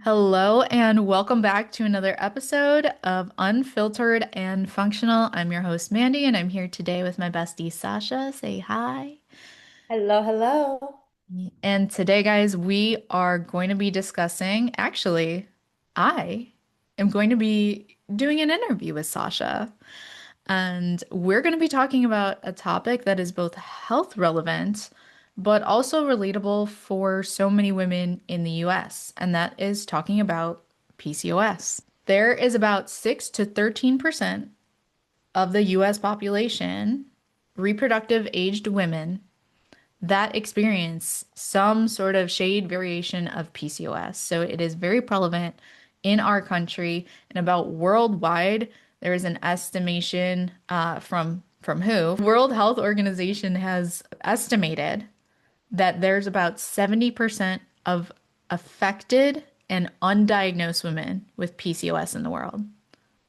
Hello, and welcome back to another episode of Unfiltered and Functional. I'm your host, Mandy, and I'm here today with my bestie, Sasha. Say hi. Hello, hello. And today, guys, we are going to be discussing, actually, I am going to be doing an interview with Sasha. And we're going to be talking about a topic that is both health relevant, but also relatable for so many women in the US, and that is talking about PCOS. There is about 6 to 13% of the US population, reproductive aged women, that experience some sort of shade variation of PCOS. So it is very prevalent in our country and about worldwide. There is an estimation from who? World Health Organization has estimated that there's about 70% of affected and undiagnosed women with PCOS in the world,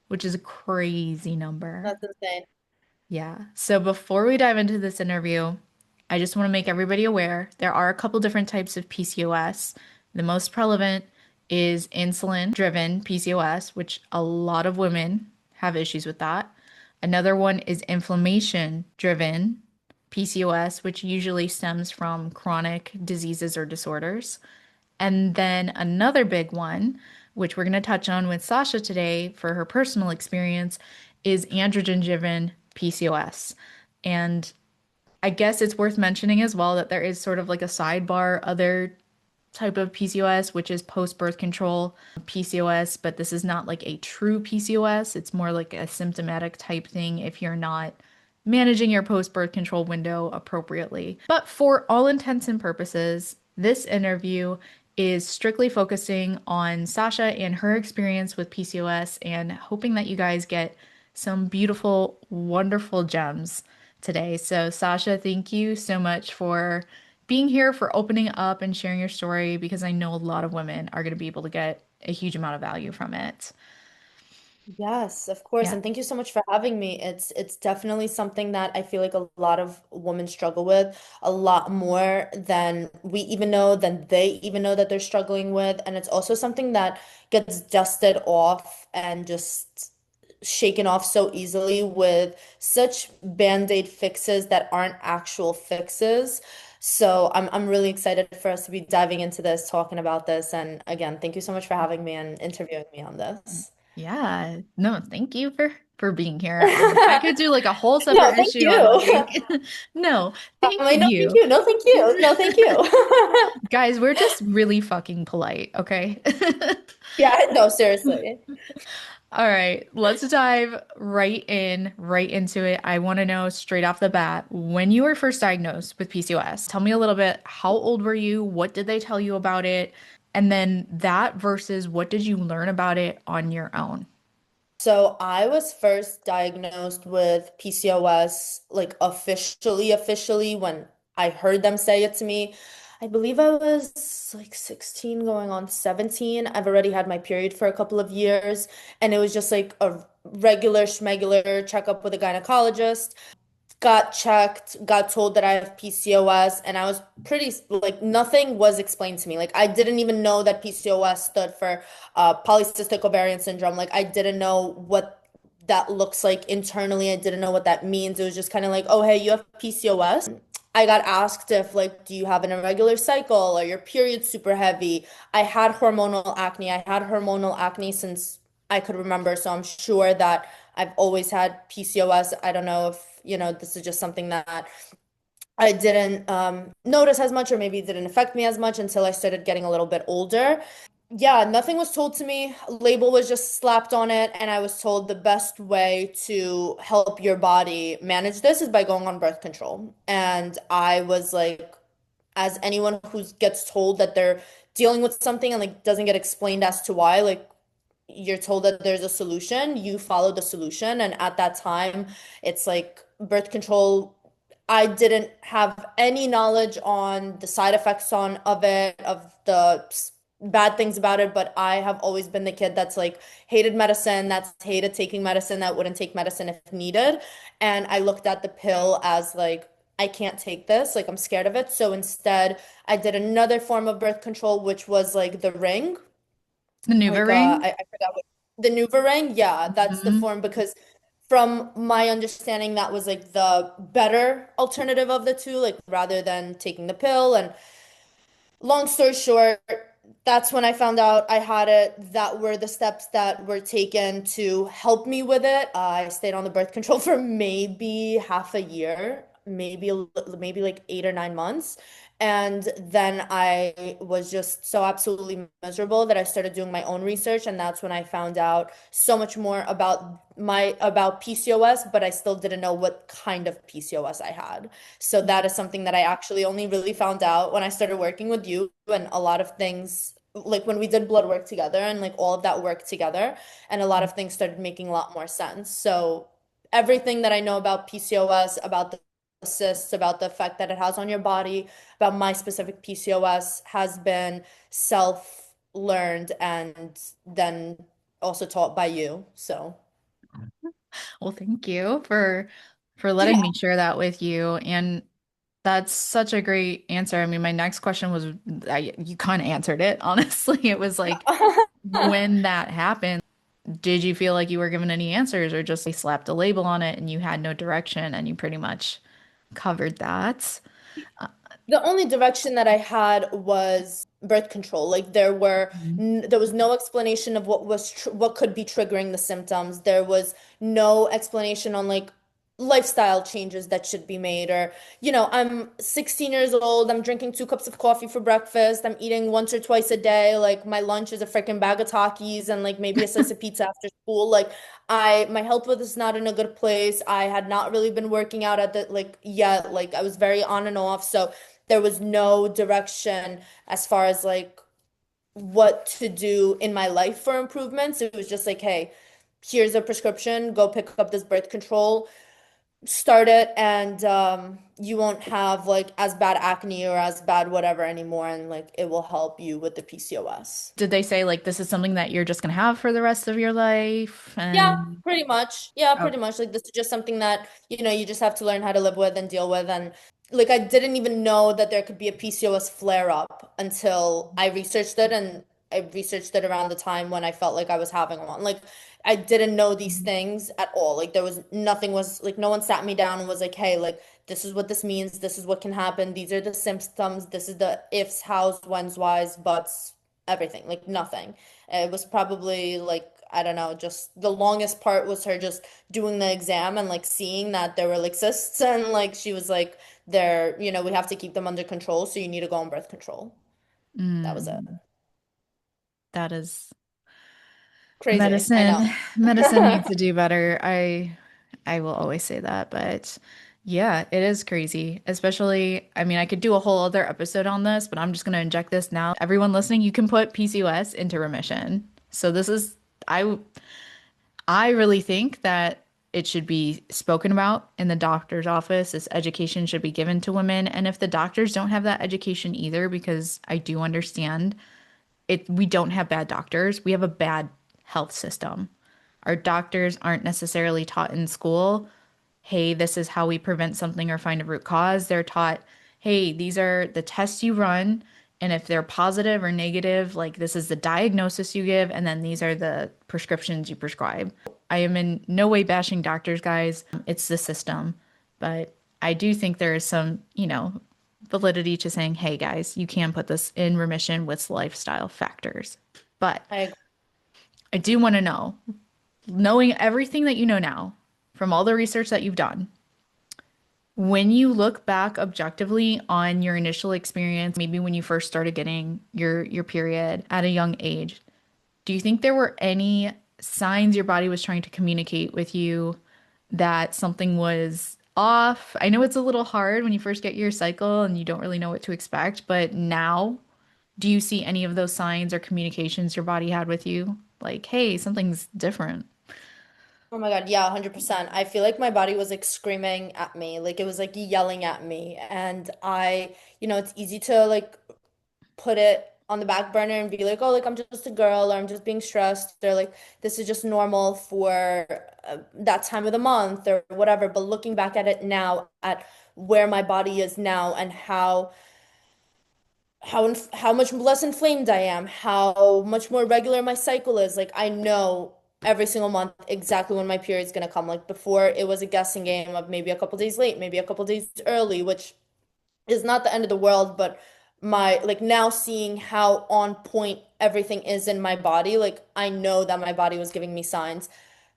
which is a crazy number. That's insane. Yeah. So before we dive into this interview, I just want to make everybody aware there are a couple different types of PCOS. The most prevalent is insulin-driven PCOS, which a lot of women have issues with that. Another one is inflammation-driven PCOS, which usually stems from chronic diseases or disorders. And then another big one, which we're going to touch on with Sasha today for her personal experience, is androgen-driven PCOS. And I guess it's worth mentioning as well that there is sort of like a sidebar other type of PCOS, which is post-birth control PCOS, but this is not like a true PCOS. It's more like a symptomatic type thing if you're not managing your post-birth control window appropriately. But for all intents and purposes, this interview is strictly focusing on Sasha and her experience with PCOS and hoping that you guys get some beautiful, wonderful gems today. So, Sasha, thank you so much for being here, for opening up and sharing your story, because I know a lot of women are going to be able to get a huge amount of value from it. Yes, of course. Yeah. And thank you so much for having me. It's definitely something that I feel like a lot of women struggle with, a lot more than we even know, than they even know that they're struggling with. And it's also something that gets dusted off and just shaken off so easily with such band-aid fixes that aren't actual fixes. So I'm really excited for us to be diving into this, talking about this. And again, thank you so much for having me and interviewing me on this. Yeah. No, thank you for being here. I could do like a whole No, separate thank issue on you. like no, I'm thank like, no, thank you. you. No, thank you. No, thank you. Guys, we're just really fucking polite, okay? Yeah, no, seriously. All right, let's dive right into it. I want to know straight off the bat, when you were first diagnosed with PCOS, tell me a little bit, how old were you? What did they tell you about it? And then that versus what did you learn about it on your own? So I was first diagnosed with PCOS, like officially, when I heard them say it to me. I believe I was like 16 going on 17. I've already had my period for a couple of years, and it was just like a regular schmegular checkup with a gynecologist. Got checked, got told that I have PCOS, and I was pretty like nothing was explained to me. Like I didn't even know that PCOS stood for polycystic ovarian syndrome. Like I didn't know what that looks like internally. I didn't know what that means. It was just kind of like, oh, hey, you have PCOS. I got asked if like, do you have an irregular cycle? Or your period super heavy? I had hormonal acne. I had hormonal acne since I could remember, so I'm sure that I've always had PCOS. I don't know if, this is just something that I didn't notice as much, or maybe it didn't affect me as much until I started getting a little bit older. Yeah, nothing was told to me. Label was just slapped on it, and I was told the best way to help your body manage this is by going on birth control. And I was like, as anyone who gets told that they're dealing with something and like doesn't get explained as to why, like you're told that there's a solution, you follow the solution. And at that time, it's like birth control. I didn't have any knowledge on the side effects on of it, of the bad things about it, but I have always been the kid that's like hated medicine, that's hated taking medicine, that wouldn't take medicine if needed. And I looked at the pill as like, I can't take this, like I'm scared of it. So instead, I did another form of birth control, which was like the ring. The Like NuvaRing? I forgot what the NuvaRing. Yeah, that's the Hmm. form because from my understanding, that was like the better alternative of the two, like rather than taking the pill. And long story short, that's when I found out I had it. That were the steps that were taken to help me with it. I stayed on the birth control for maybe half a year, maybe like 8 or 9 months. And then I was just so absolutely miserable that I started doing my own research, and that's when I found out so much more about PCOS, but I still didn't know what kind of PCOS I had. So that is something that I actually only really found out when I started working with you, and a lot of things like when we did blood work together and like all of that work together, and a lot of things started making a lot more sense. So everything that I know about PCOS, about the cysts, about the effect that it has on your body, about my specific PCOS has been self-learned and then also taught by you. So Well, thank you for letting yeah. me share that with you. And that's such a great answer. I mean, my next question was, you kind of answered it, honestly. It was like, when that happened, did you feel like you were given any answers or just they slapped a label on it and you had no direction and you pretty much covered that? Uh, The only direction that I had was birth control. Like there was no explanation of what could be triggering the symptoms. There was no explanation on like lifestyle changes that should be made, or I'm 16 years old, I'm drinking 2 cups of coffee for breakfast, I'm eating once or twice a day, like my lunch is a freaking bag of Takis and like maybe a slice of pizza after school. Like my health was not in a good place. I had not really been working out at the like yet. Like I was very on and off. So there was no direction as far as like what to do in my life for improvements. It was just like, hey, here's a prescription, go pick up this birth control, start it, and you won't have like as bad acne or as bad whatever anymore, and like it will help you with the PCOS. Did they say like this is something that you're just gonna have for the rest of your life? Yeah, And pretty much. Yeah, oh, pretty much. Like this is just something that, you just have to learn how to live with and deal with. And like I didn't even know that there could be a PCOS flare up until I researched it, and I researched it around the time when I felt like I was having one. Like I didn't know these things at all. Like there was nothing was like no one sat me down and was like, "Hey, like this is what this means. This is what can happen. These are the symptoms. This is the ifs, hows, whens, whys, buts, everything." Like nothing. It was probably like, I don't know, just the longest part was her just doing the exam and like seeing that there were like cysts, and like she was like, we have to keep them under control, so you need to go on birth control. That was it. mm, that is Crazy, I medicine. know. Medicine needs to do better. I will always say that, but yeah, it is crazy. Especially, I mean, I could do a whole other episode on this, but I'm just gonna inject this now. Everyone listening, you can put PCOS into remission. So this is I I really think that it should be spoken about in the doctor's office. This education should be given to women. And if the doctors don't have that education either, because I do understand we don't have bad doctors, we have a bad health system. Our doctors aren't necessarily taught in school, hey, this is how we prevent something or find a root cause. They're taught, hey, these are the tests you run. And if they're positive or negative, like this is the diagnosis you give, and then these are the prescriptions you prescribe. I am in no way bashing doctors, guys. It's the system. But I do think there is some, validity to saying, hey, guys, you can put this in remission with lifestyle factors. But I agree. I do want to know, knowing everything that you know now from all the research that you've done, when you look back objectively on your initial experience, maybe when you first started getting your period at a young age, do you think there were any signs your body was trying to communicate with you that something was off? I know it's a little hard when you first get your cycle and you don't really know what to expect, but now, do you see any of those signs or communications your body had with you? Like, hey, something's different. Oh my God, yeah, 100%. I feel like my body was like screaming at me, like it was like yelling at me. And it's easy to like put it on the back burner and be like, oh, like I'm just a girl, or I'm just being stressed, or like this is just normal for that time of the month or whatever. But looking back at it now, at where my body is now and how how much less inflamed I am, how much more regular my cycle is. Like I know every single month exactly when my period's gonna come. Like before, it was a guessing game of maybe a couple days late, maybe a couple days early, which is not the end of the world, but my like now seeing how on point everything is in my body, like I know that my body was giving me signs.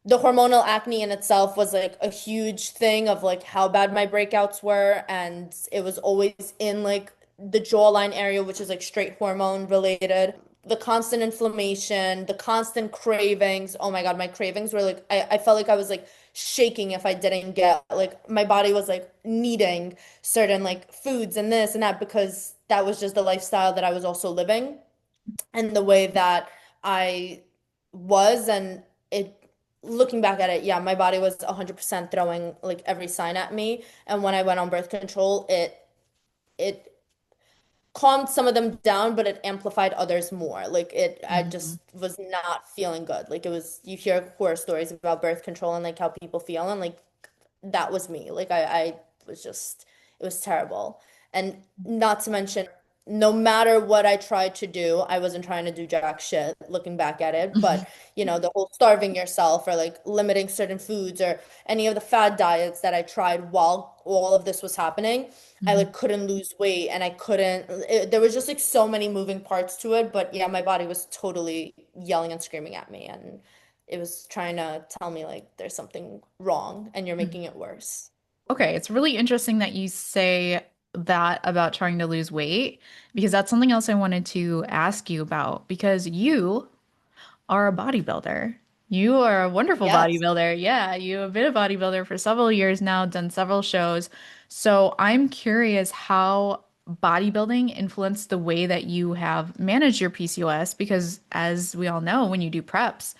The hormonal acne in itself was like a huge thing of like how bad my breakouts were, and it was always in like the jawline area, which is like straight hormone related. The constant inflammation, the constant cravings. Oh my God, my cravings were like I felt like I was like shaking if I didn't get like my body was like needing certain like foods and this and that because that was just the lifestyle that I was also living and the way that I was and it looking back at it, yeah, my body was 100% throwing like every sign at me. And when I went on birth control, it calmed some of them down, but it amplified others more. Like I Mhm. just was not feeling good. Like it was, you hear horror stories about birth control and like how people feel, and like that was me. Like I was just, it was terrible. And not to mention, no matter what I tried to do, I wasn't trying to do jack shit looking back at it. But, the whole starving yourself or like limiting certain foods or any of the fad diets that I tried while all of this was happening, I like couldn't lose weight and I couldn't, there was just like so many moving parts to it. But yeah, my body was totally yelling and screaming at me. And it was trying to tell me like there's something wrong and you're Mhm. making it worse. Okay, it's really interesting that you say that about trying to lose weight because that's something else I wanted to ask you about because you are a bodybuilder. You are a wonderful Yes. bodybuilder. Yeah, you have been a bodybuilder for several years now, done several shows. So I'm curious how bodybuilding influenced the way that you have managed your PCOS because as we all know, when you do preps,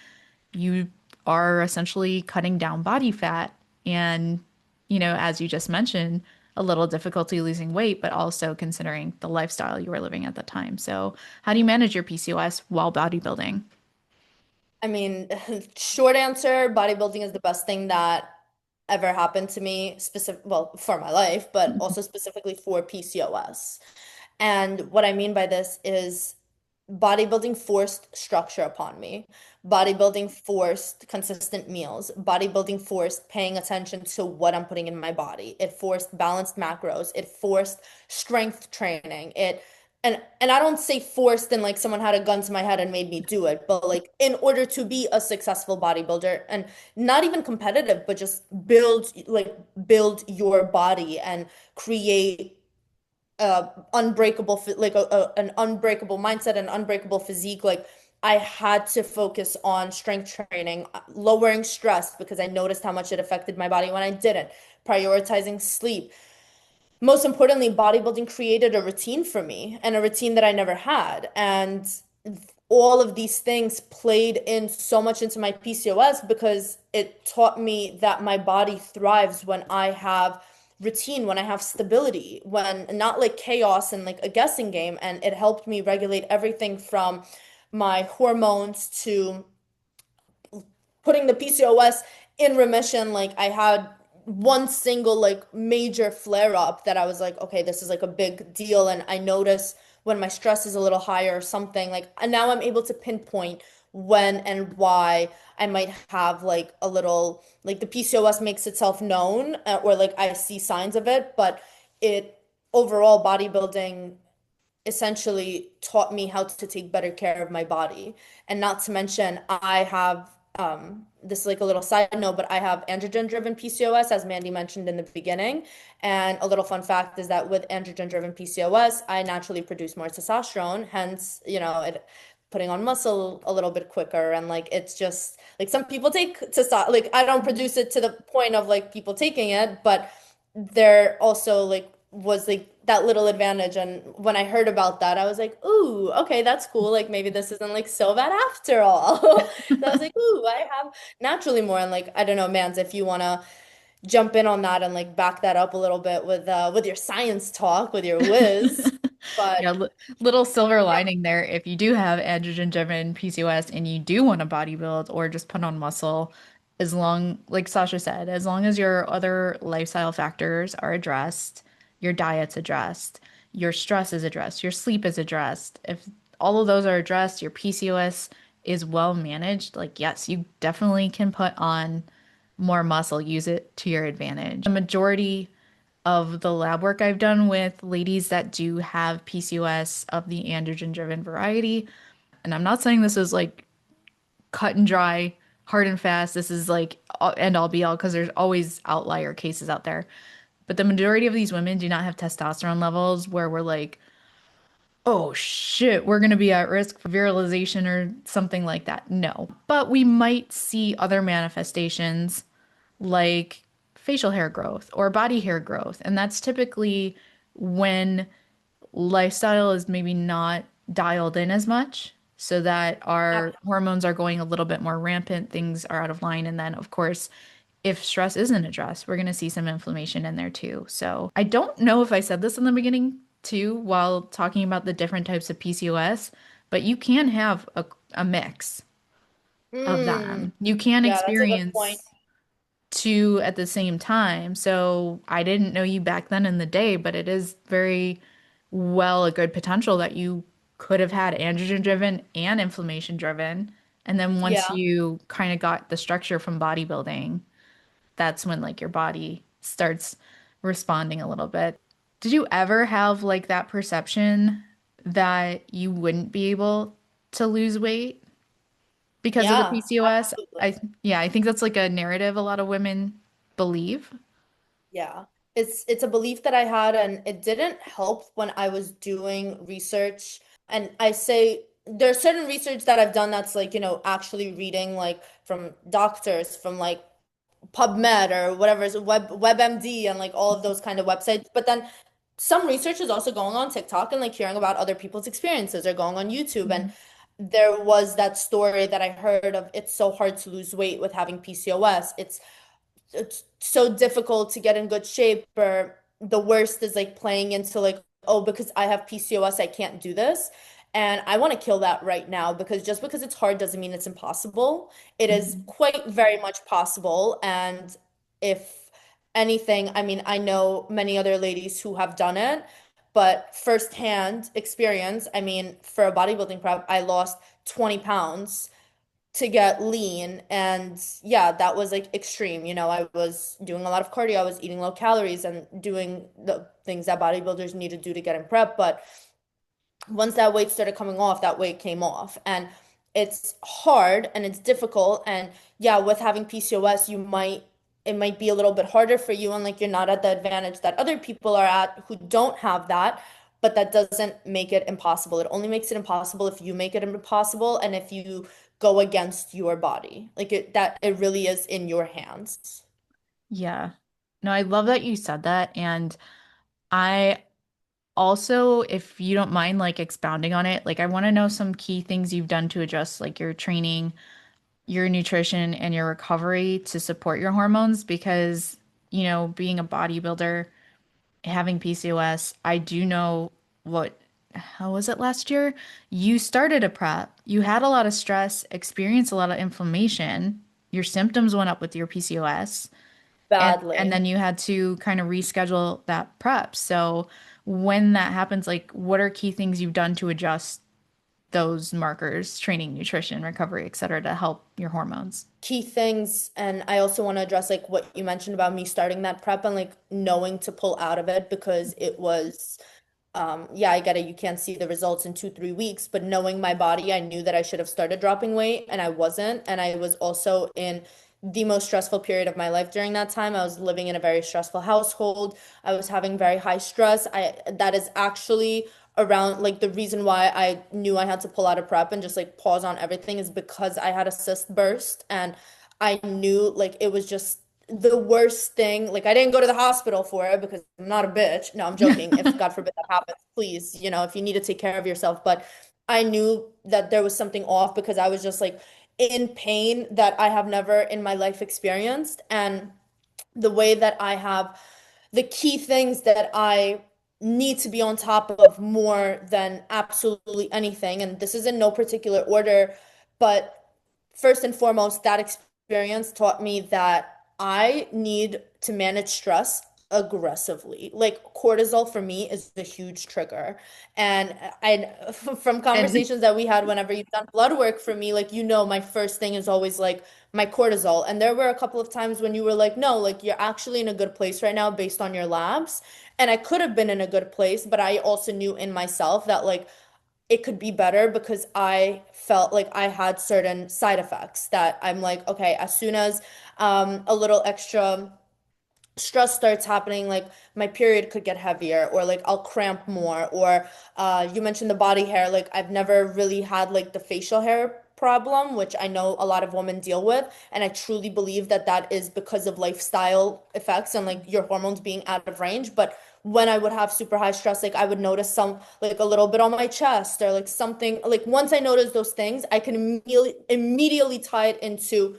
you are essentially cutting down body fat and, as you just mentioned, a little difficulty losing weight, but also considering the lifestyle you were living at the time. So, how do you manage your PCOS while bodybuilding? I mean, short answer, bodybuilding is the best thing that ever happened to me, well, for my life, but also specifically for PCOS. And what I mean by this is bodybuilding forced structure upon me. Bodybuilding forced consistent meals. Bodybuilding forced paying attention to what I'm putting in my body. It forced balanced macros. It forced strength training. And I don't say forced and like someone had a gun to my head and made me do it, but like in order to be a successful bodybuilder and not even competitive, but just build your body and create unbreakable an unbreakable mindset and unbreakable physique. Like I had to focus on strength training, lowering stress because I noticed how much it affected my body when I didn't, prioritizing sleep. Most importantly, bodybuilding created a routine for me and a routine that I never had. And all of these things played in so much into my PCOS because it taught me that my body thrives when I have routine, when I have stability, when not like chaos and like a guessing game. And it helped me regulate everything from my hormones to putting the PCOS in remission. Like I had one single like major flare up that I was like, okay, this is like a big deal. And I notice when my stress is a little higher or something, like, and now I'm able to pinpoint when and why I might have like a little, like the PCOS makes itself known, or like I see signs of it, but it overall bodybuilding essentially taught me how to take better care of my body. And not to mention, I have this is like a little side note, but I have androgen-driven PCOS, as Mandy mentioned in the beginning. And a little fun fact is that with androgen-driven PCOS, I naturally produce more testosterone, hence, it putting on muscle a little bit quicker. And like it's just like some people take testosterone, like I don't produce it to the point of like people taking it, but there also like was like that little advantage. And when I heard about that, I was like, ooh, okay, that's cool. Like maybe this isn't like so bad after all. So I was like, ooh, I have naturally more. And like, I don't know, Mans, if you wanna jump in on that and like back that up a little bit with your science talk, with your whiz. But Yeah, little silver lining there. If you do have androgen-driven PCOS and you do want to bodybuild or just put on muscle, as long, like Sasha said, as long as your other lifestyle factors are addressed, your diet's addressed, your stress is addressed, your sleep is addressed, if all of those are addressed, your PCOS is well managed, like, yes, you definitely can put on more muscle, use it to your advantage. The majority of the lab work I've done with ladies that do have PCOS of the androgen-driven variety, and I'm not saying this is like cut and dry, hard and fast. This is like end all be all because there's always outlier cases out there. But the majority of these women do not have testosterone levels where we're like, oh shit, we're going to be at risk for virilization or something like that. No. But we might see other manifestations like facial hair growth or body hair growth. And that's typically when lifestyle is maybe not dialed in as much so that our hormones are going a little bit more rampant, things are out of line. And then, of course, if stress isn't addressed, we're going to see some inflammation in there too. So I don't know if I said this in the beginning too, while talking about the different types of PCOS, but you can have a mix of Mm, them. You can yeah, that's a good point. experience two at the same time. So I didn't know you back then in the day, but it is very well a good potential that you could have had androgen driven and inflammation driven. And then once Yeah. you kind of got the structure from bodybuilding, that's when like your body starts responding a little bit. Did you ever have like that perception that you wouldn't be able to lose weight because of the Yeah, PCOS? absolutely. I think that's like a narrative a lot of women believe. Yeah. It's a belief that I had, and it didn't help when I was doing research. And I say there's certain research that I've done that's like, actually reading like from doctors, from like PubMed or whatever is WebMD and like all of those kind of websites. But then some research is also going on TikTok and like hearing about other people's experiences or going on YouTube. And Mhm. there was that story that I heard of it's so hard to lose weight with having PCOS. It's so difficult to get in good shape, or the worst is like playing into like, oh, because I have PCOS, I can't do this. And I want to kill that right now, because just because it's hard doesn't mean it's impossible. It is Mhm. quite very much possible. And if anything, I mean, I know many other ladies who have done it, but firsthand experience, I mean, for a bodybuilding prep, I lost 20 pounds to get lean. And yeah, that was like extreme. I was doing a lot of cardio, I was eating low calories and doing the things that bodybuilders need to do to get in prep. But once that weight started coming off, that weight came off. And it's hard and it's difficult. And yeah, with having PCOS, it might be a little bit harder for you, and like you're not at the advantage that other people are at who don't have that. But that doesn't make it impossible. It only makes it impossible if you make it impossible and if you go against your body. Like it really is in your hands. Yeah. No, I love that you said that. And I also, if you don't mind like expounding on it, like I want to know some key things you've done to adjust like your training, your nutrition, and your recovery to support your hormones because, being a bodybuilder, having PCOS, I do know how was it last year? You started a prep, you had a lot of stress, experienced a lot of inflammation, your symptoms went up with your PCOS, and Badly. then you had to kind of reschedule that prep. So when that happens, like what are key things you've done to adjust those markers, training, nutrition, recovery, et cetera, to help your hormones? Key things, and I also want to address like what you mentioned about me starting that prep and like knowing to pull out of it, because it was yeah, I get it. You can't see the results in 2, 3 weeks, but knowing my body, I knew that I should have started dropping weight and I wasn't. And I was also in the most stressful period of my life during that time. I was living in a very stressful household. I was having very high stress. That is actually around like the reason why I knew I had to pull out of prep and just like pause on everything is because I had a cyst burst, and I knew like it was just the worst thing. Like I didn't go to the hospital for it because I'm not a bitch. No, I'm joking. If God forbid that happens, please, if you need to take care of yourself. But I knew that there was something off because I was just like in pain that I have never in my life experienced. And the way that I have the key things that I need to be on top of more than absolutely anything. And this is in no particular order, but first and foremost, that experience taught me that I need to manage stress aggressively. Like cortisol for me is a huge trigger. And I from And conversations that we had whenever you've done blood work for me, like my first thing is always like my cortisol. And there were a couple of times when you were like, no, like you're actually in a good place right now based on your labs. And I could have been in a good place, but I also knew in myself that like it could be better because I felt like I had certain side effects that I'm like, okay, as soon as a little extra stress starts happening, like my period could get heavier, or like I'll cramp more, or you mentioned the body hair. Like I've never really had like the facial hair problem, which I know a lot of women deal with, and I truly believe that that is because of lifestyle effects and like your hormones being out of range. But when I would have super high stress, like I would notice some like a little bit on my chest or like something. Like once I notice those things, I can immediately tie it into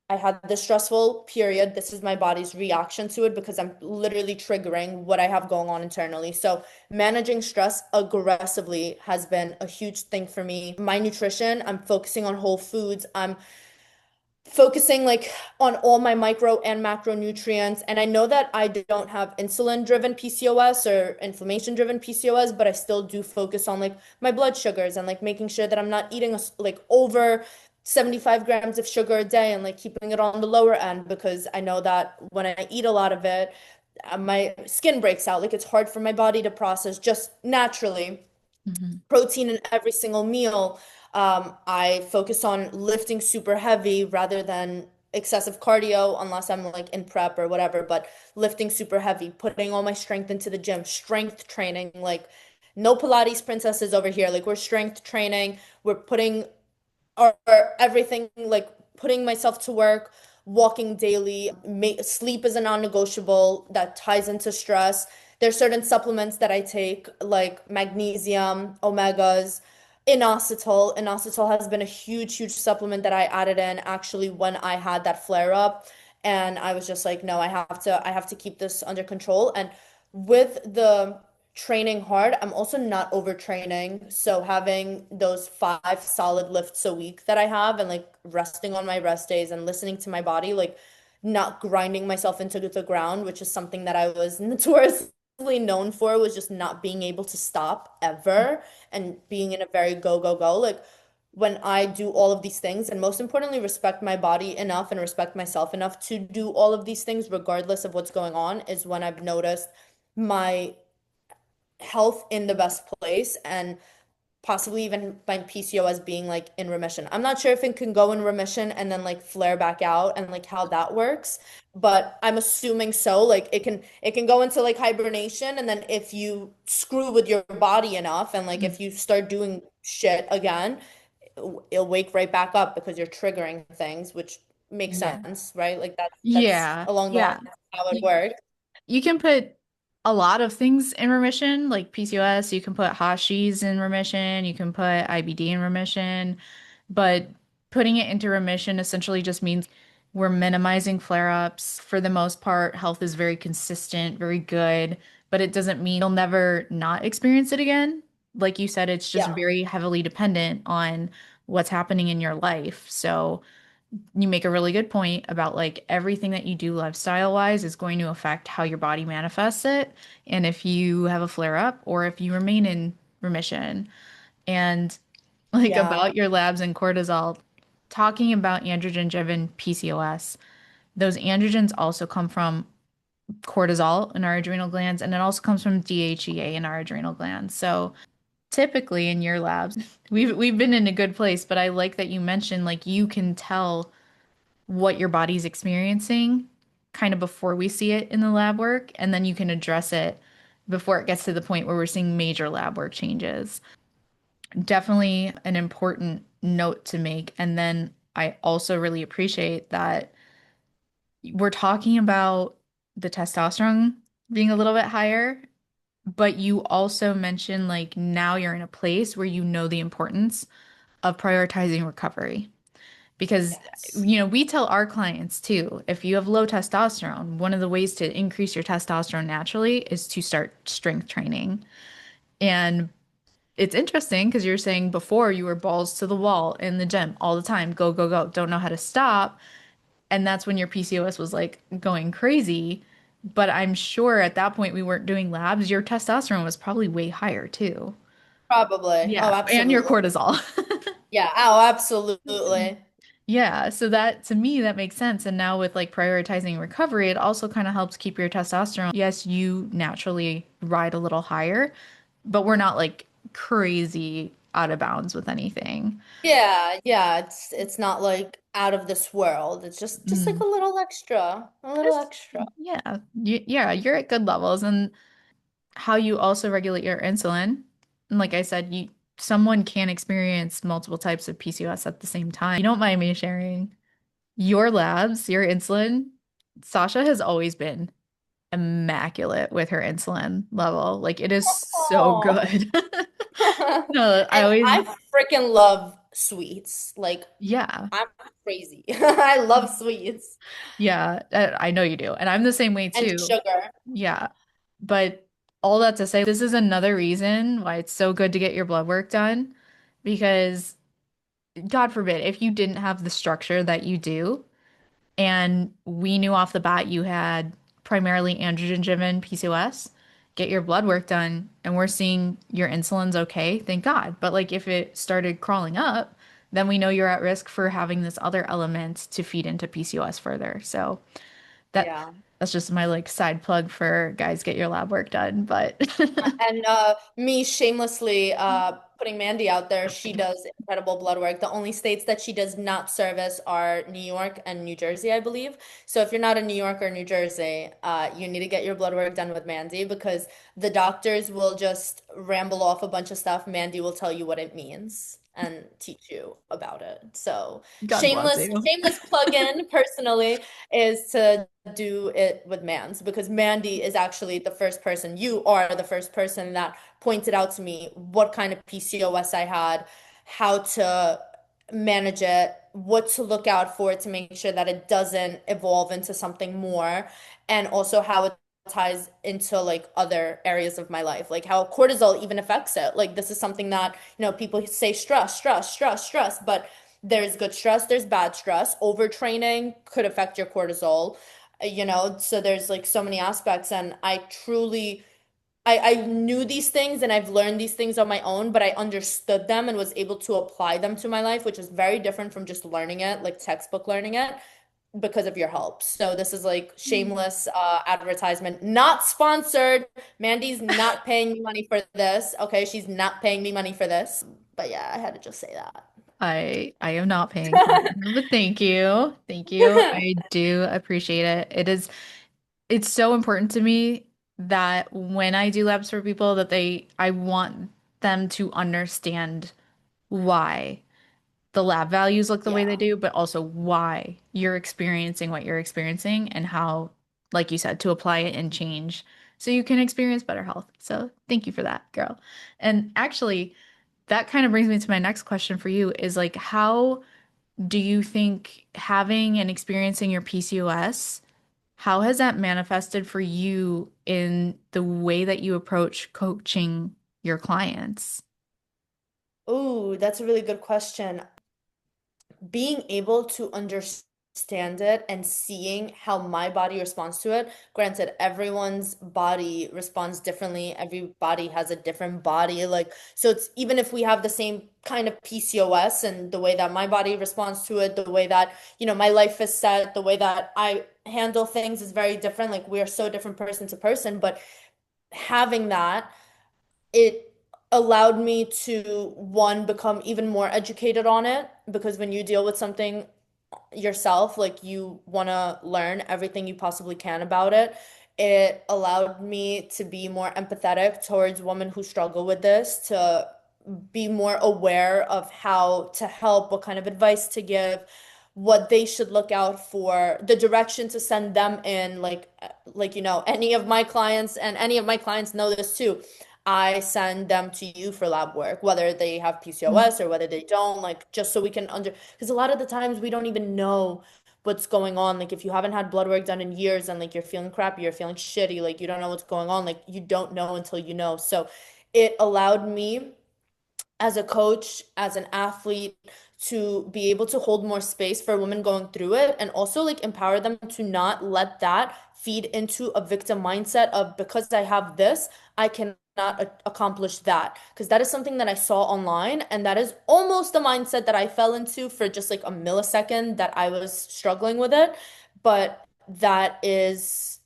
I had this stressful period. This is my body's reaction to it because I'm literally triggering what I have going on internally. So, managing stress aggressively has been a huge thing for me. My nutrition, I'm focusing on whole foods. I'm focusing like on all my micro and macronutrients. And I know that I don't have insulin-driven PCOS or inflammation-driven PCOS, but I still do focus on like my blood sugars and like making sure that I'm not eating like over 75 grams of sugar a day and like keeping it on the lower end because I know that when I eat a lot of it, my skin breaks out. Like it's hard for my body to process just naturally Mhm. protein in every single meal. I focus on lifting super heavy rather than excessive cardio, unless I'm like in prep or whatever, but lifting super heavy, putting all my strength into the gym, strength training, like no Pilates princesses over here. Like we're strength training, we're putting or everything like putting myself to work, walking daily. Sleep is a non-negotiable that ties into stress. There's certain supplements that I take, like magnesium, omegas, inositol. Inositol has been a huge, huge supplement that I added in actually when I had that flare up. And I was just like, no, I have to keep this under control. And with the training hard, I'm also not overtraining. So having those 5 solid lifts a week that I have and like resting on my rest days and listening to my body, like not grinding myself into the ground, which is something that I was notoriously known for, was just not being able to stop ever and being in a very go, go, go. Like when I do all of these things, and most importantly, respect my body enough and respect myself enough to do all of these things, regardless of what's going on, is when I've noticed my health in the best place and possibly even my PCOS being like in remission. I'm not sure if it can go in remission and then like flare back out and like how that works, but I'm assuming so. Like it can go into like hibernation and then if you screw with your body enough and like if you start doing shit again, it'll wake right back up because you're triggering things, which makes Yeah. sense, right? Like that's Yeah. along the lines Yeah. of how it You, works. you can put a lot of things in remission, like PCOS. You can put Hashis in remission. You can put IBD in remission. But putting it into remission essentially just means we're minimizing flare-ups. For the most part, health is very consistent, very good, but it doesn't mean you'll never not experience it again. Like you said, it's just Yeah. very heavily dependent on what's happening in your life. So you make a really good point about like everything that you do lifestyle wise is going to affect how your body manifests it. And if you have a flare up or if you remain in remission. And like Yeah. about your labs and cortisol, talking about androgen-driven PCOS, those androgens also come from cortisol in our adrenal glands, and it also comes from DHEA in our adrenal glands. So typically in your labs, we've been in a good place, but I like that you mentioned like you can tell what your body's experiencing kind of before we see it in the lab work, and then you can address it before it gets to the point where we're seeing major lab work changes. Definitely an important note to make. And then I also really appreciate that we're talking about the testosterone being a little bit higher, but you also mentioned like now you're in a place where you know the importance of prioritizing recovery. Because, Yes. you know, we tell our clients too, if you have low testosterone, one of the ways to increase your testosterone naturally is to start strength training. And it's interesting because you're saying before you were balls to the wall in the gym all the time, go, go, go, don't know how to stop. And that's when your PCOS was like going crazy. But I'm sure at that point we weren't doing labs. Your testosterone was probably way higher too. Probably. Oh, Yeah, and your absolutely. cortisol. Yeah. Oh, absolutely. Yeah, so that to me that makes sense. And now with like prioritizing recovery, it also kind of helps keep your testosterone. Yes, you naturally ride a little higher, but we're not like crazy out of bounds with anything. Yeah, yeah, it's not like out of this world. It's just like Mm. a little Just extra. yeah, yeah, you're at good levels. And how you also regulate your insulin. And like I said, you someone can experience multiple types of PCOS at the same time. You don't mind me sharing your labs, your insulin. Sasha has always been immaculate with her insulin level. Like it is so Oh. good. No, I And always, I freaking love sweets. Like yeah, I'm crazy. I love sweets yeah, I know you do. And I'm the same way and too. sugar. Yeah. But all that to say, this is another reason why it's so good to get your blood work done because God forbid, if you didn't have the structure that you do, and we knew off the bat you had primarily androgen-driven PCOS, get your blood work done, and we're seeing your insulin's okay, thank God. But like if it started crawling up, then we know you're at risk for having this other element to feed into PCOS further. So that Yeah. that's just my like side plug for guys, get your lab work done. But And me shamelessly putting Mandy out there, she does incredible blood work. The only states that she does not service are New York and New Jersey, I believe. So if you're not in New York or New Jersey, you need to get your blood work done with Mandy because the doctors will just ramble off a bunch of stuff. Mandy will tell you what it means and teach you about it. So God bless you. shameless plug-in personally is to do it with Mans because Mandy is actually the first person, you are the first person that pointed out to me what kind of PCOS I had, how to manage it, what to look out for to make sure that it doesn't evolve into something more, and also how it ties into like other areas of my life, like how cortisol even affects it. Like this is something that, people say stress, but there's good stress, there's bad stress. Overtraining could affect your cortisol, so there's like so many aspects. And I truly, I knew these things and I've learned these things on my own, but I understood them and was able to apply them to my life, which is very different from just learning it, like textbook learning it, because of your help. So this is like shameless advertisement, not sponsored. Mandy's not paying me money for this. Okay, she's not paying me money for this. But yeah, I had to just say I am not paying for it, but thank you. Thank you. that. I do appreciate it. It's so important to me that when I do labs for people that I want them to understand why the lab values look the way they Yeah. do, but also why you're experiencing what you're experiencing and how, like you said, to apply it and change so you can experience better health. So thank you for that, girl. And actually, that kind of brings me to my next question for you is like, how do you think having and experiencing your PCOS, how has that manifested for you in the way that you approach coaching your clients? Ooh, that's a really good question. Being able to understand it and seeing how my body responds to it. Granted, everyone's body responds differently. Everybody has a different body. Like, so it's even if we have the same kind of PCOS and the way that my body responds to it, the way that, my life is set, the way that I handle things is very different. Like, we are so different person to person, but having that, it allowed me to one become even more educated on it because when you deal with something yourself, like you want to learn everything you possibly can about it. It allowed me to be more empathetic towards women who struggle with this, to be more aware of how to help, what kind of advice to give, what they should look out for, the direction to send them in. Any of my clients, and any of my clients know this too. I send them to you for lab work, whether they have PCOS or whether they don't, like just so we can because a lot of the times we don't even know what's going on. Like if you haven't had blood work done in years and like you're feeling crappy, you're feeling shitty, like you don't know what's going on, like you don't know until you know. So it allowed me as a coach, as an athlete, to be able to hold more space for women going through it and also like empower them to not let that feed into a victim mindset of because I have this, I cannot accomplish that. Because that is something that I saw online, and that is almost the mindset that I fell into for just like a millisecond that I was struggling with it. But that is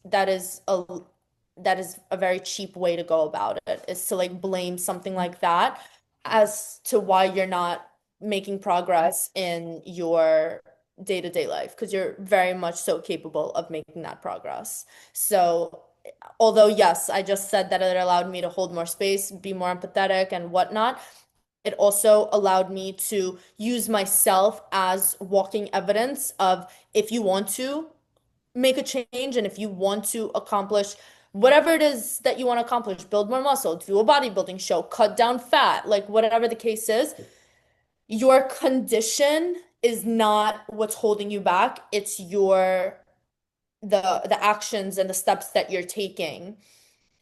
a very cheap way to go about it, is to like blame something like that as to why you're not making progress in your day-to-day life, because you're very much so capable of making that progress. So, although yes, I just said that it allowed me to hold more space, be more empathetic and whatnot, it also allowed me to use myself as walking evidence of if you want to make a change and if you want to accomplish whatever it is that you want to accomplish, build more muscle, do a bodybuilding show, cut down fat, like whatever the case is, your condition is not what's holding you back. It's the actions and the steps that you're taking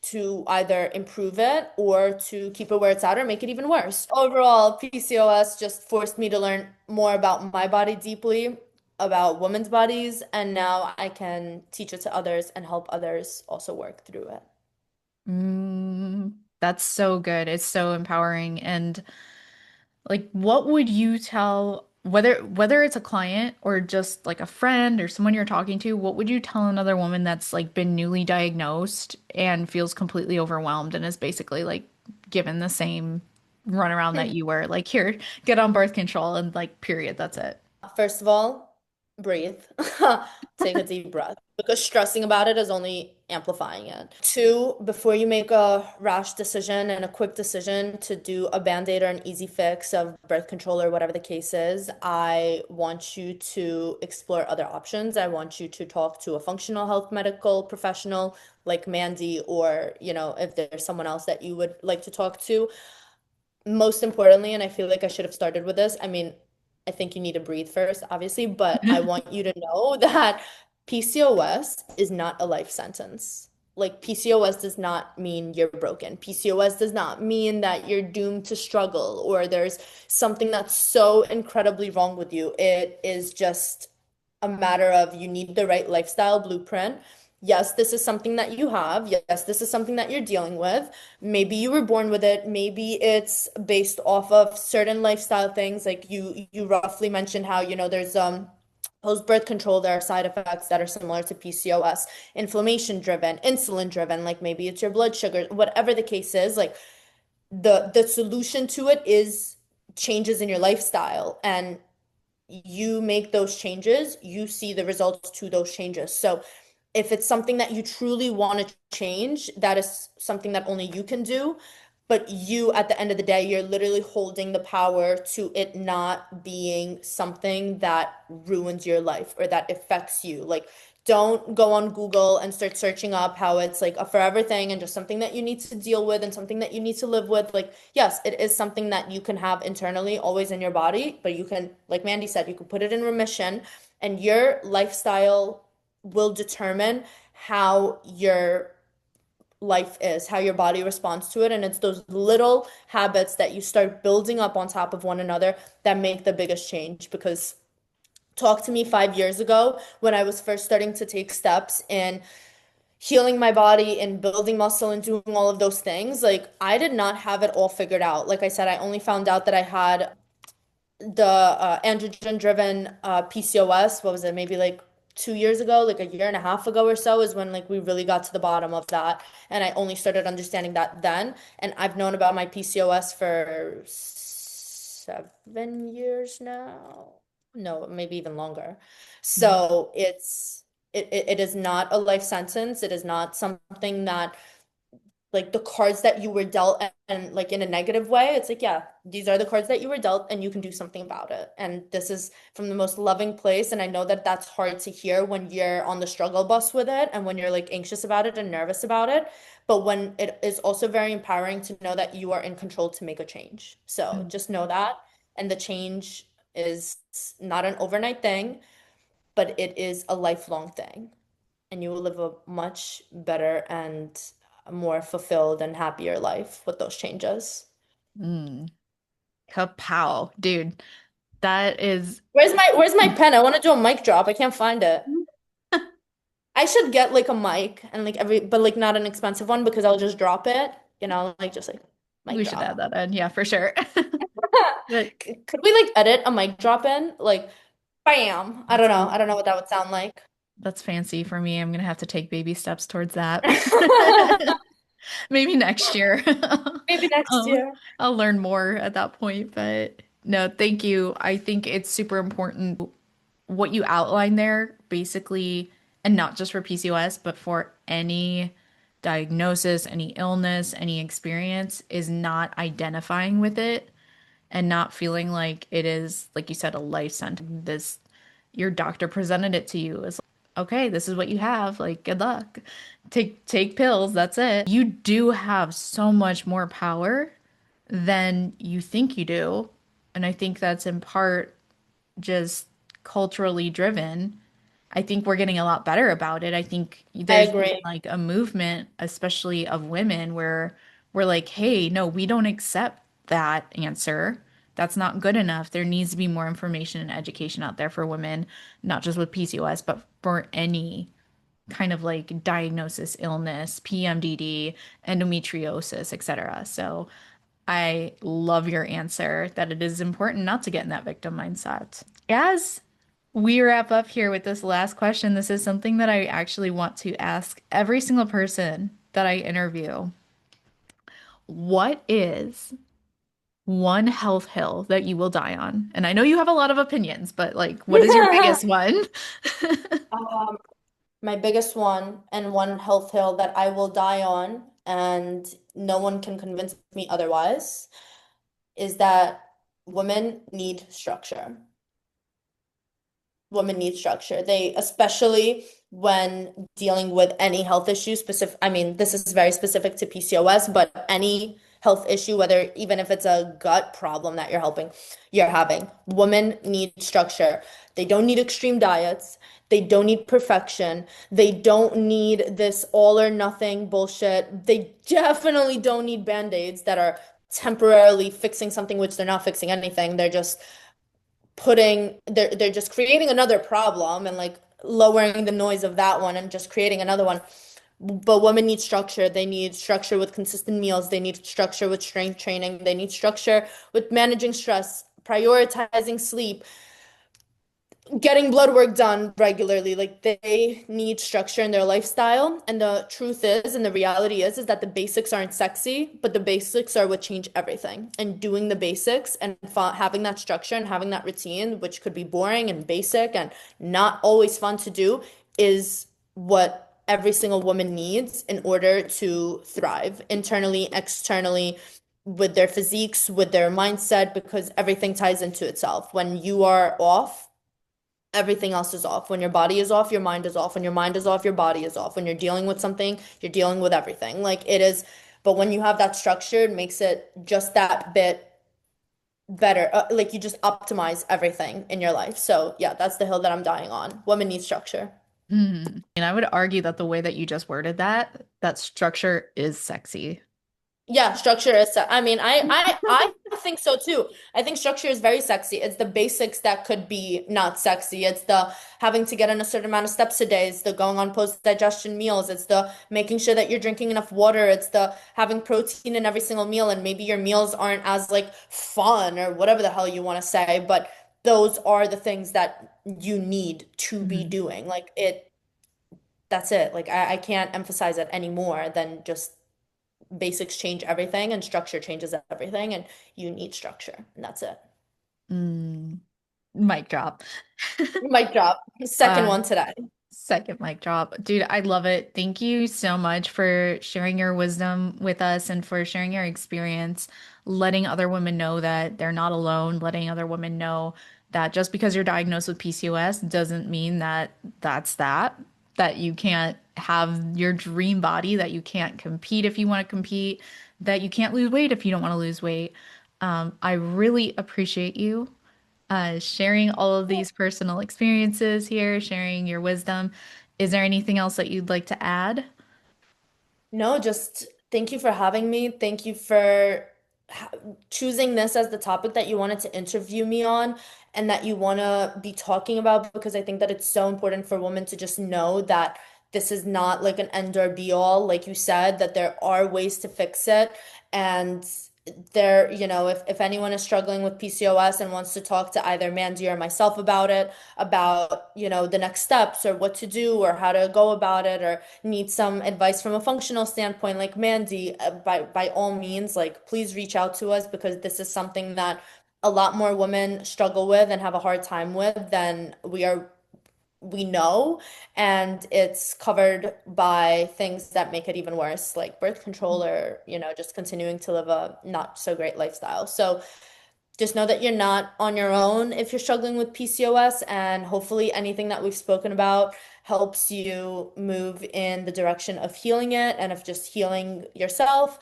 to either improve it or to keep it where it's at or make it even worse. Overall, PCOS just forced me to learn more about my body deeply, about women's bodies, and now I can teach it to others and help others also work through it. That's so good. It's so empowering. And like, what would you tell whether it's a client or just like a friend or someone you're talking to, what would you tell another woman that's like been newly diagnosed and feels completely overwhelmed and is basically like given the same runaround that you were? Like, here, get on birth control and like, period, that's it. First of all, breathe. Take a deep breath because stressing about it is only amplifying it. Two, before you make a rash decision and a quick decision to do a band-aid or an easy fix of birth control or whatever the case is, I want you to explore other options. I want you to talk to a functional health medical professional like Mandy, or, if there's someone else that you would like to talk to. Most importantly, and I feel like I should have started with this, I mean, I think you need to breathe first, obviously, but I want you to know that PCOS is not a life sentence. Like, PCOS does not mean you're broken. PCOS does not mean that you're doomed to struggle or there's something that's so incredibly wrong with you. It is just a matter of you need the right lifestyle blueprint. Yes, this is something that you have. Yes, this is something that you're dealing with. Maybe you were born with it. Maybe it's based off of certain lifestyle things. Like you roughly mentioned how, there's post birth control, there are side effects that are similar to PCOS, inflammation driven, insulin driven, like maybe it's your blood sugar, whatever the case is, like the solution to it is changes in your lifestyle. And you make those changes, you see the results to those changes. So if it's something that you truly want to change, that is something that only you can do. But you, at the end of the day, you're literally holding the power to it not being something that ruins your life or that affects you. Like, don't go on Google and start searching up how it's like a forever thing and just something that you need to deal with and something that you need to live with. Like, yes, it is something that you can have internally, always in your body, but you can, like Mandy said, you can put it in remission, and your lifestyle will determine how your life is, how your body responds to it. And it's those little habits that you start building up on top of one another that make the biggest change. Because talk to me 5 years ago when I was first starting to take steps in healing my body and building muscle and doing all of those things. Like, I did not have it all figured out. Like I said, I only found out that I had the androgen-driven PCOS. What was it? Maybe like 2 years ago, like a year and a half ago or so, is when like we really got to the bottom of that, and I only started understanding that then. And I've known about my PCOS for 7 years now. No, maybe even longer. So it is not a life sentence. It is not something that, like, the cards that you were dealt, and like in a negative way. It's like, yeah, these are the cards that you were dealt and you can do something about it. And this is from the most loving place. And I know that that's hard to hear when you're on the struggle bus with it and when you're like anxious about it and nervous about it. But when it is also very empowering to know that you are in control to make a change. So Mm. just know that. And the change is not an overnight thing, but it is a lifelong thing, and you will live a much better and more fulfilled and happier life with those changes. Mm. Kapow, dude. That is, Where's my pen? I want to do a mic drop. I can't find it. I should get like a mic and like but like not an expensive one because I'll just drop it, like just like mic we should add drop. that in. Yeah, for sure. But Could we like edit a mic drop in? Like bam. I don't that's know. cool. I don't know what that would sound like. That's fancy for me. I'm gonna have to take baby steps towards that. Maybe next year. Maybe next Um, year. I'll learn more at that point, but no, thank you. I think it's super important what you outlined there, basically, and not just for PCOS, but for any diagnosis, any illness, any experience, is not identifying with it and not feeling like it is, like you said, a life sentence. This, your doctor presented it to you as, okay, this is what you have. Like, good luck. Take pills. That's it. You do have so much more power than you think you do. And I think that's in part just culturally driven. I think we're getting a lot better about it. I think I there's been agree. like a movement, especially of women, where we're like, hey, no, we don't accept that answer. That's not good enough. There needs to be more information and education out there for women, not just with PCOS, but for any kind of like diagnosis, illness, PMDD, endometriosis, etc. So I love your answer that it is important not to get in that victim mindset. As we wrap up here with this last question, this is something that I actually want to ask every single person that I interview. What is one health hill that you will die on? And I know you have a lot of opinions, but like, what is your biggest one? Um, my biggest one and one health hill that I will die on, and no one can convince me otherwise, is that women need structure. Women need structure. They, especially when dealing with any health issue, specific, I mean, this is very specific to PCOS, but any health issue, whether even if it's a gut problem that you're having, women need structure. They don't need extreme diets. They don't need perfection. They don't need this all or nothing bullshit. They definitely don't need band-aids that are temporarily fixing something, which they're not fixing anything. They're just creating another problem and like lowering the noise of that one and just creating another one. But women need structure. They need structure with consistent meals. They need structure with strength training. They need structure with managing stress, prioritizing sleep, getting blood work done regularly. Like they need structure in their lifestyle. And the truth is, and the reality is that the basics aren't sexy, but the basics are what change everything. And doing the basics and having that structure and having that routine, which could be boring and basic and not always fun to do, is what every single woman needs in order to thrive internally, externally, with their physiques, with their mindset, because everything ties into itself. When you are off, everything else is off. When your body is off, your mind is off. When your mind is off, your body is off. When you're dealing with something, you're dealing with everything. Like it is, but when you have that structure, it makes it just that bit better. Like you just optimize everything in your life. So yeah, that's the hill that I'm dying on. Women need structure. And I would argue that the way that you just worded that, that structure is sexy. Yeah, structure is, I mean, I think so too. I think structure is very sexy. It's the basics that could be not sexy. It's the having to get in a certain amount of steps a day. It's the going on post-digestion meals. It's the making sure that you're drinking enough water. It's the having protein in every single meal. And maybe your meals aren't as like fun or whatever the hell you want to say, but those are the things that you need to be Mhm. doing. Like that's it. Like I can't emphasize it any more than just basics change everything and structure changes everything and you need structure and that's it. Mm, mic drop. Mic drop. Second Uh, one today. Second mic drop. Dude, I love it. Thank you so much for sharing your wisdom with us and for sharing your experience, letting other women know that they're not alone, letting other women know that just because you're diagnosed with PCOS doesn't mean that that you can't have your dream body, that you can't compete if you want to compete, that you can't lose weight if you don't want to lose weight. I really appreciate you sharing all of these personal experiences here, sharing your wisdom. Is there anything else that you'd like to add? No, just thank you for having me. Thank you for ha choosing this as the topic that you wanted to interview me on. and that you want to be talking about, because I think that it's so important for women to just know that this is not like an end or be all, like you said, that there are ways to fix it. And there, if anyone is struggling with PCOS and wants to talk to either Mandy or myself about it, about, the next steps or what to do or how to go about it, or need some advice from a functional standpoint, like Mandy, by all means, like please reach out to us, because this is something that a lot more women struggle with and have a hard time with than we know, and it's covered by things that make it even worse, like birth control, or, just continuing to live a not so great lifestyle. So just know that you're not on your own if you're struggling with PCOS, and hopefully anything that we've spoken about helps you move in the direction of healing it and of just healing yourself.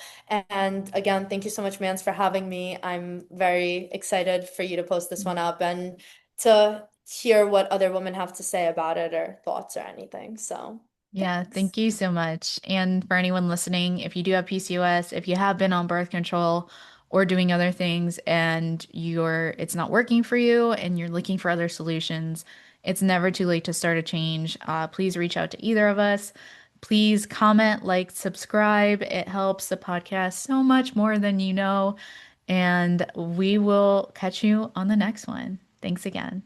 And again, thank you so much, Mans, for having me. I'm very excited for you to post this one up and to hear what other women have to say about it or thoughts or anything. So, Yeah, thanks. thank you so much. And for anyone listening, if you do have PCOS, if you have been on birth control or doing other things and it's not working for you and you're looking for other solutions, it's never too late to start a change. Please reach out to either of us. Please comment, like, subscribe. It helps the podcast so much more than you know. And we will catch you on the next one. Thanks again.